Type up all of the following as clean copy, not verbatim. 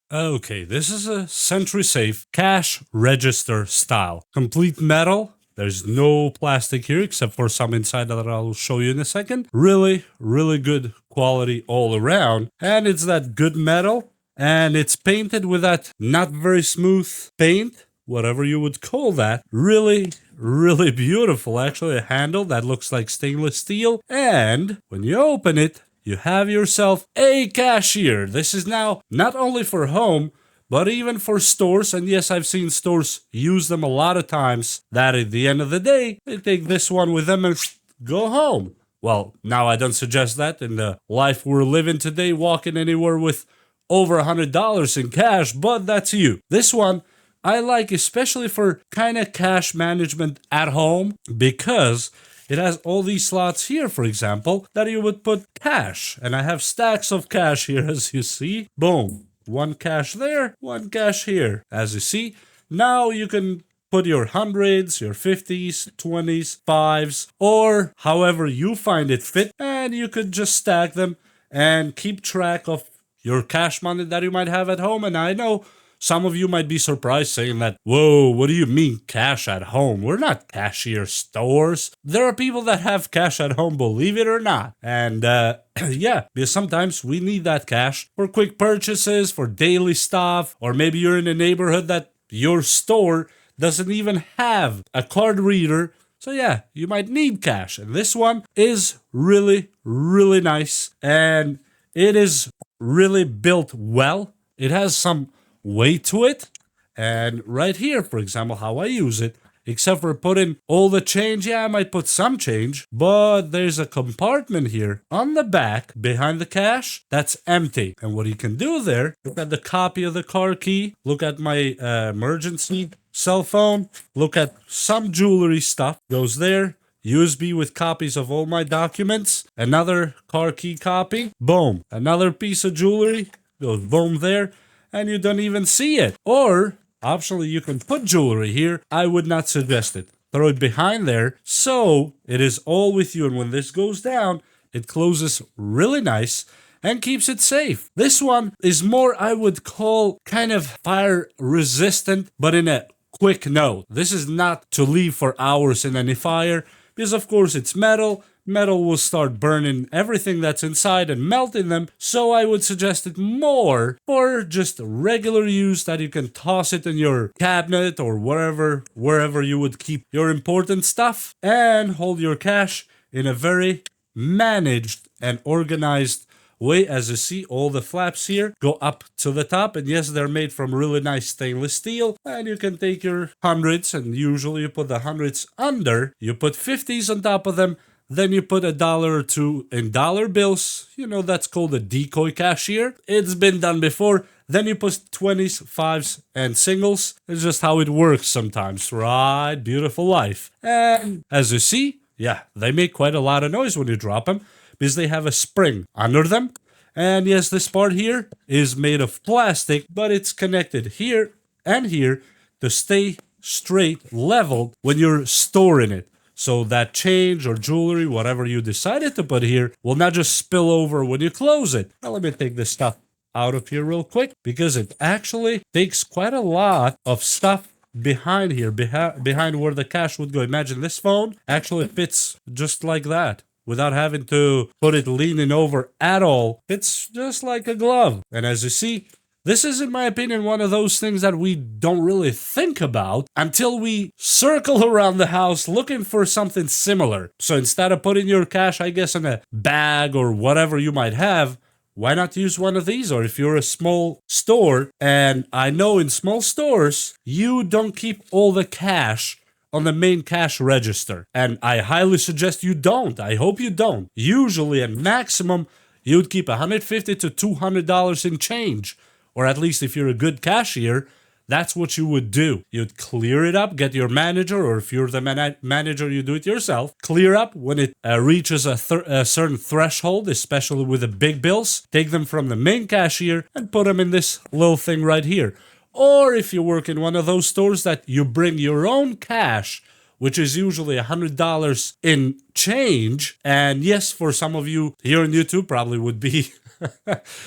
Okay, this is a SentrySafe cash register style. Complete metal. There's no plastic here except for some inside that I'll show you in a second. Really, really good quality all around. And it's that good metal. And it's painted with that not very smooth paint, whatever you would call that. Really, really beautiful. Actually, a handle that looks like stainless steel. And when you open it, you have yourself a cashier. This is now not only for home, but even for stores. And yes, I've seen stores use them a lot of times. That at the end of the day, they take this one with them and go home. Well, now I don't suggest that in the life we're living today, walking anywhere with over $100 in cash, but that's you. This one I like especially for kind of cash management at home because it has all these slots here, for example, that you would put cash. And I have stacks of cash here, as you see. Boom. One cash there, one cash here. As you see, now you can put your hundreds, your 50s, 20s, fives, or however you find it fit, and you could just stack them and keep track of your cash money that you might have at home. And I know some of you might be surprised saying that, whoa, what do you mean cash at home? We're not cashier stores. There are people that have cash at home, believe it or not. And yeah, because sometimes we need that cash for quick purchases, for daily stuff, or maybe you're in a neighborhood that your store doesn't even have a card reader. So yeah, you might need cash. And this one is really, really nice. And it is really built well. It has some weight to it. And right here, for example, how I use it, except for putting all the change, yeah, I might put some change, but there's a compartment here on the back behind the cash that's empty. And what you can do there, look at the copy of the car key, look at my emergency cell phone, look at some jewelry stuff, goes there. USB with copies of all my documents, another car key copy, boom, another piece of jewelry, goes boom there, and you don't even see it. Or, optionally, you can put jewelry here. I would not suggest it. Throw it behind there, so it is all with you, and when this goes down, it closes really nice and keeps it safe. This one is more, I would call, kind of fire resistant, but in a quick note. This is not to leave for hours in any fire, because of course it's metal. Metal will start burning everything that's inside and melting them, so I would suggest it more for just regular use that you can toss it in your cabinet or wherever you would keep your important stuff and hold your cash in a very managed and organized way. As you see, all the flaps here go up to the top, and yes, they're made from really nice stainless steel, and you can take your hundreds, and usually you put the hundreds under, you put 50s on top of them, then you put $1 or $2 in dollar bills. You know, that's called a decoy cashier. It's been done before. Then you put 20s, 5s, and singles. It's just how it works sometimes, right? Beautiful life. And as you see, yeah, they make quite a lot of noise when you drop them because they have a spring under them. And yes, this part here is made of plastic, but it's connected here and here to stay straight, leveled when you're storing it. So that change or jewelry, whatever you decided to put here, will not just spill over when you close it. Now let me take this stuff out of here real quick because it actually takes quite a lot of stuff behind here, behind where the cash would go. Imagine this phone actually fits just like that without having to put it leaning over at all. It's just like a glove. And as you see, this is, in my opinion, one of those things that we don't really think about until we circle around the house looking for something similar. So instead of putting your cash, I guess, in a bag or whatever you might have, why not use one of these? Or if you're a small store, and I know in small stores, you don't keep all the cash on the main cash register. And I highly suggest you don't. I hope you don't. Usually, at maximum, you'd keep $150 to $200 in change. Or at least if you're a good cashier, that's what you would do. You'd clear it up, get your manager, or if you're the manager, you do it yourself. Clear up when it reaches a certain threshold, especially with the big bills. Take them from the main cashier and put them in this little thing right here. Or if you work in one of those stores that you bring your own cash, which is usually $100 in change. And yes, for some of you here on YouTube probably would be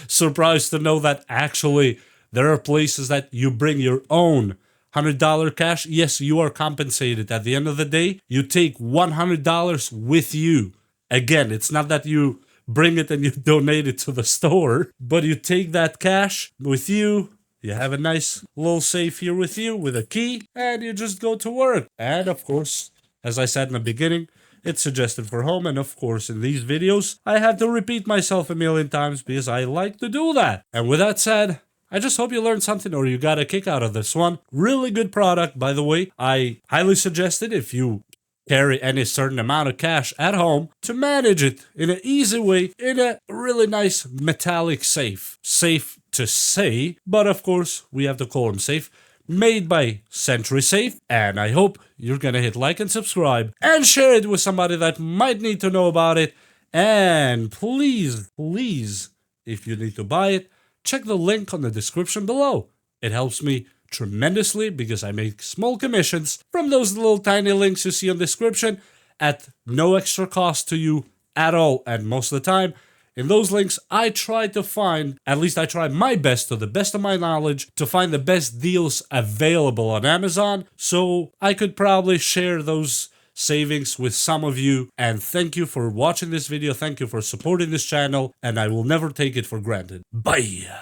surprised to know that actually There are places that you bring your own $100 cash. Yes, you are compensated. At the end of the day, you take $100 with you. Again, it's not that you bring it and you donate it to the store, but you take that cash with you. You have a nice little safe here with you with a key, and you just go to work. And of course, as I said in the beginning, it's suggested for home. And of course, in these videos, I have to repeat myself a million times because I like to do that. And with that said, I just hope you learned something or you got a kick out of this one. Really good product, by the way. I highly suggest it if you carry any certain amount of cash at home to manage it in an easy way in a really nice metallic safe. Safe to say, but of course we have to call them safe. Made by SentrySafe, and I hope you're gonna hit like and subscribe and share it with somebody that might need to know about it. And please, if you need to buy it, check the link on the description below. It helps me tremendously because I make small commissions from those little tiny links you see on the description at no extra cost to you at all. And most of the time, in those links, I try to find, at least I try my best to the best of my knowledge, to find the best deals available on Amazon. So I could probably share those savings with some of you. And thank you for watching this video. Thank you for supporting this channel. And I will never take it for granted. Bye.